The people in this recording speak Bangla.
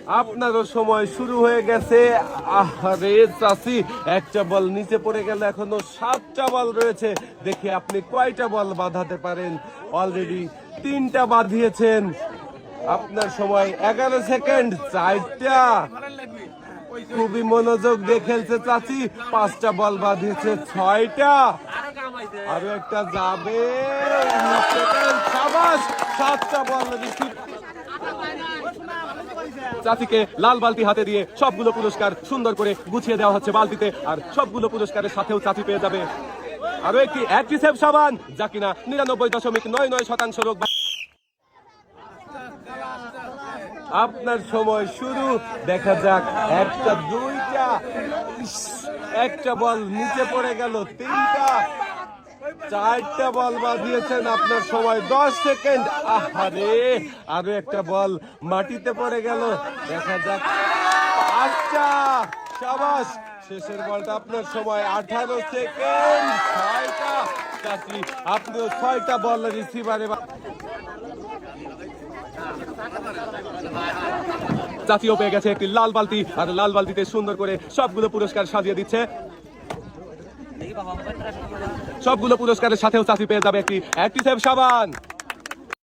আপনারও সময় শুরু হয়ে গেছে। আরে চাচি, একটা বল নিচে পড়ে গেল, এখনো 7টা বল রয়েছে। দেখি আপনি কয়টা বল বাঁধাতে পারেন। অলরেডি 3টা বাঁধিয়েছেন। আপনার সময় 11 সেকেন্ড, 4টা। খুবই মনোযোগ দিয়ে খেলছে চাচি। 5টা বল বাঁধিয়েছে, 6টা। আরো একটা যাবে, সাবাস। 7টা বল রিসিভ। চাচিকে লাল বালতি হাতে দিয়ে সবগুলো পুরস্কার সুন্দর করে গুছিয়ে দেওয়া হচ্ছে বালতিতে, আর সবগুলো পুরস্কারের সাথেও চাচি পেয়ে যাবে আরো একটি অ্যাক্টিসেভ সাবান, যা কিনা 99.99% রোগ। আপনার সময় শুরু। দেখা যাক, একটা, 2টা। একটা বল নিচে পড়ে গেল, 3টা। 4টা বল বাঁধিয়েছেন। আপনার সময় 10 সেকেন্ড। আহারে, আরো একটা বল মাটিতে পড়ে গেল। দেখা যাক, 5টা। সাবাস। শেষের বলটা আপনার সময় 18 সেকেন্ড, 6টা। চাচি, আপনিও 6টা বল রিসিভারে। চাচিও পেয়ে গেছে একটি লাল বালতি, আর লাল বালতিতে সুন্দর করে সবগুলো পুরস্কার সাজিয়ে দিচ্ছে। সবগুলো পুরস্কারের সাথেও চাচি পেয়ে যাবে একটি অ্যাক্টিসেভ সাবান।